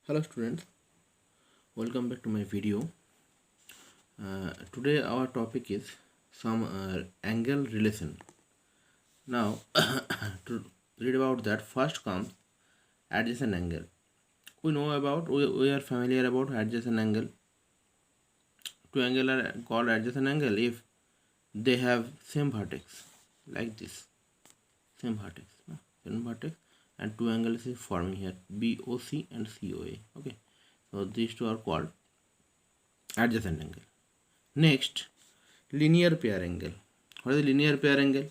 Hello students, welcome back to my video. Today our topic is some angle relation. Now to read about that, first comes adjacent angle. We are familiar about adjacent angle. Two angles are called adjacent angle if they have same vertex, like this, same vertex, no? Same vertex, and two angles is forming here, BOC and COA. Okay, so these two are called adjacent angle. Next, linear pair angle. What is linear pair angle?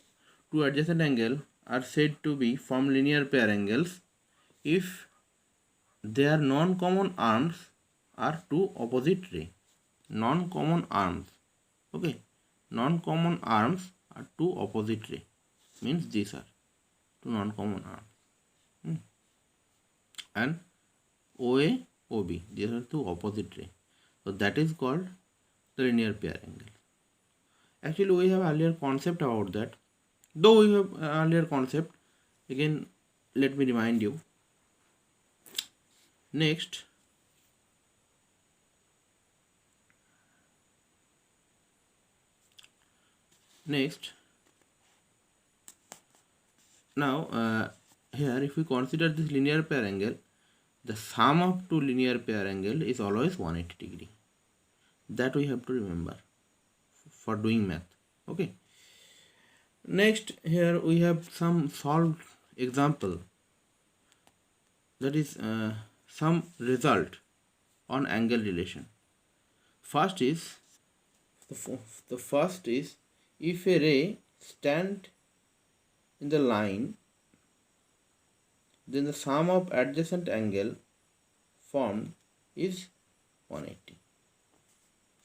Two adjacent angles are said to be from linear pair angles if their non-common arms are two opposite ray. Non-common arms. Okay. Non-common arms are two opposite ray. Means these are two non-common arms. And OA, OB. These are two opposite ray. So that is called the linear pair angle. Actually, we have earlier concept about that. Though we have earlier concept, again, let me remind you. Next, now here if we consider this linear pair angle, the sum of two linear pair angle is always 180 degree. That we have to remember for doing math. Okay. Next, here we have some solved example, that is some result on angle relation. First is the first is if a ray stand in the line, then the sum of adjacent angle formed is 180.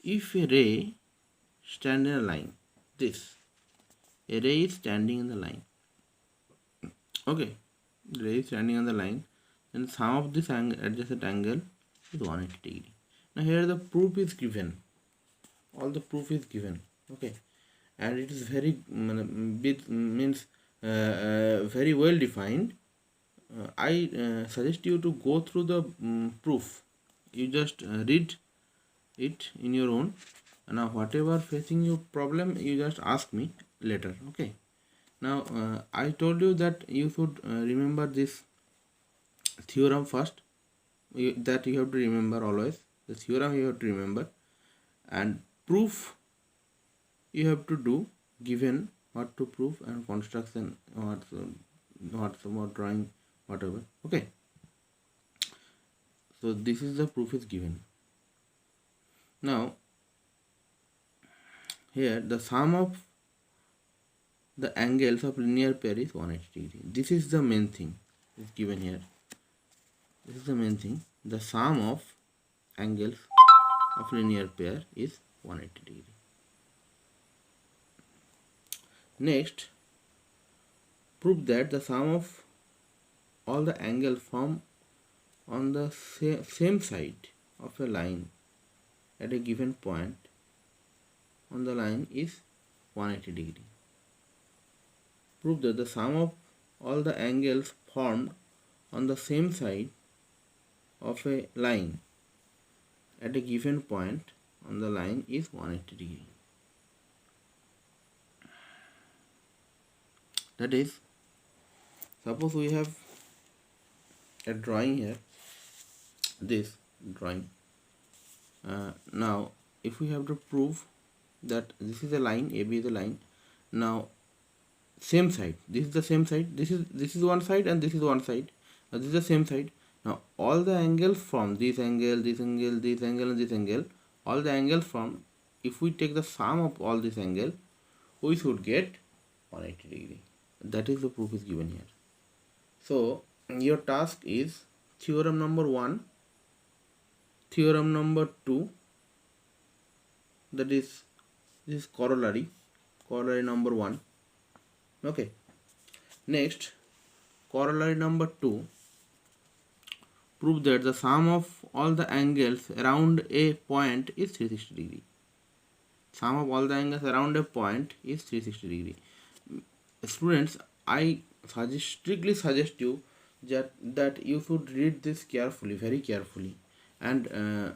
If a ray stand in a line, this a ray is standing in the line. Okay, the ray is standing on the line, then sum of this adjacent angle is 180 degree. Now here the proof is given. All the proof is given. Okay, and it is very very well defined. I suggest you to go through the proof. You just read it in your own. Now whatever facing you problem, you just ask me later. Okay. Now I told you that you should remember this theorem first. That you have to remember always. The theorem you have to remember, and proof you have to do given what to prove, and construction what drawing, whatever. Okay, so this is the proof is given. Now here the sum of the angles of linear pair is 180 degree. This is the main thing is given here. This is the main thing. The sum of angles of linear pair is 180 degree. Next, prove that the sum of all the angles formed on the same side of a line at a given point on the line is 180 degree. Prove that the sum of all the angles formed on the same side of a line at a given point on the line is 180 degree. That is, suppose we have a drawing here, this drawing. Now if we have to prove that this is a line, AB is a line. Now same side, this is the same side, this is one side and this is one side. This is the same side. Now all the angles from this angle, this angle, this angle and this angle, all the angles from, if we take the sum of all this angle, we should get 180 degree. That is the proof is given here. So your task is theorem number 1, theorem number 2, that is this corollary number 1. Okay, next corollary number 2, prove that the sum of all the angles around a point is 360 degree. Sum of all the angles around a point is 360 degree. Students, I strictly suggest you that you should read this carefully, very carefully, and uh,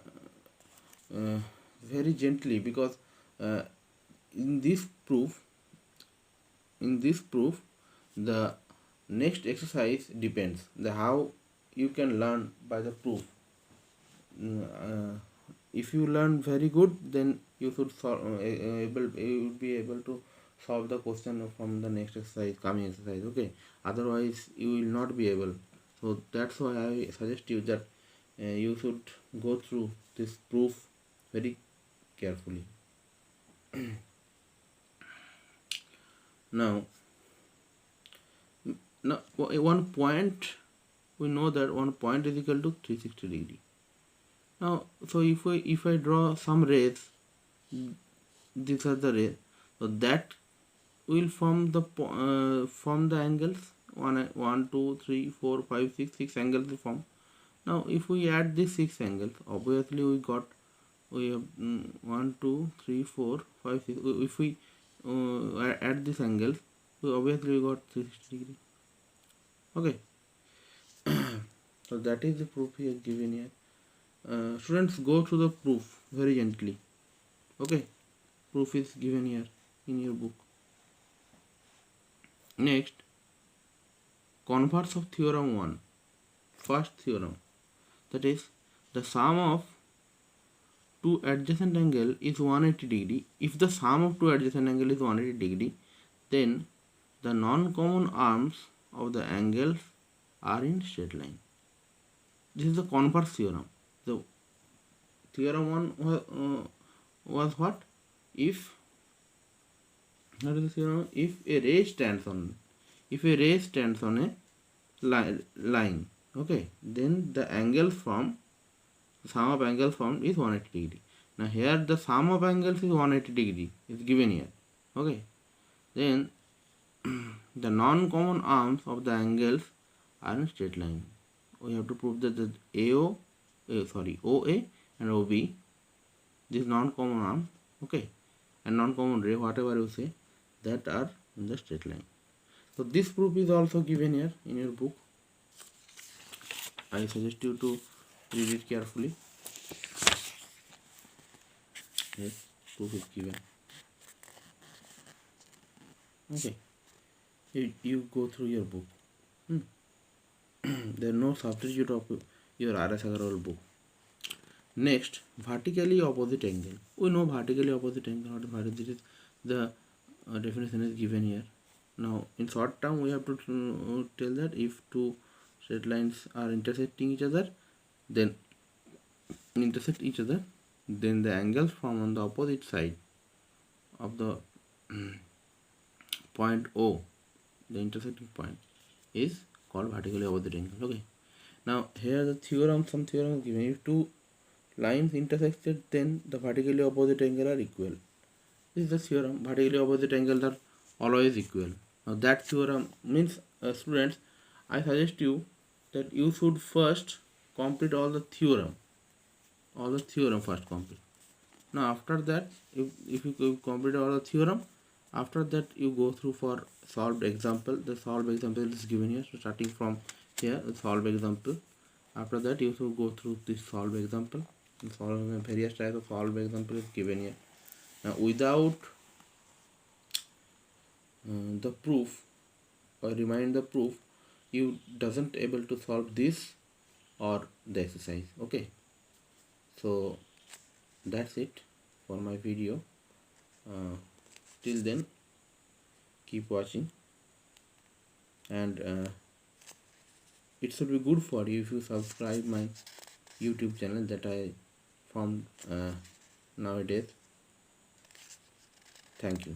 very gently, because uh, in this proof the next exercise depends the how you can learn by the proof. If you learn very good, then you should you will be able to solve the question from the next exercise, coming exercise. Okay, otherwise you will not be able. So that's why I suggest you that you should go through this proof very carefully. Now, one point, we know that one point is equal to 360 degree. Now, so if I draw some rays, these are the rays, so that will form the angles. 1 2 3 4 5 6 6 angles will form. Now if we add these 6 angles, obviously we have 1 2 3 4 5 6. If we add these angles, we got 360 degree. Okay. So that is the proof here given here. Students, go through the proof very gently. Okay, proof is given here in your book. Next, converse of theorem 1. First theorem, that is, the sum of two adjacent angle is 180 degree. If the sum of two adjacent angle is 180 degree, then the non-common arms of the angles are in straight line. This is the converse theorem. The theorem 1 was what? If a ray stands on a line, okay, then the sum of angles formed is 180 degree. Now here the sum of angles is 180 degree is given here. Okay, then the non-common arms of the angles are in straight line. We have to prove that the OA and OB, this non-common arm, okay, and non-common ray, whatever you say, that are in the straight line. So this proof is also given here in your book. I suggest you to read it carefully. Yes, proof is given. Okay, you go through your book. There is no substitute of your R.S. Agarwal book. Next, vertically opposite angle. We know vertically opposite angle. This is the definition is given here. Now, in short term, we have to tell that if two straight lines are intersecting each other, then the angles formed on the opposite side of the point O, the intersecting point, is called vertically opposite angle. Okay. Now here the some theorem is given. If two lines intersected, then the vertically opposite angle are equal. This is the theorem. Vertically opposite angles are always equal. Now that theorem means, students, I suggest you that you should first complete all the theorem. First complete. Now after that, if you complete all the theorem, after that you go through for solved example. The solved example is given here. So starting from here, the solved example. After that you should go through this solved example. Various types of solved example is given here. Now without the proof, or remind the proof, you doesn't able to solve this or the exercise. Okay, so that's it for my video. Till then, keep watching, and it should be good for you if you subscribe my YouTube channel that I formed nowadays. Thank you.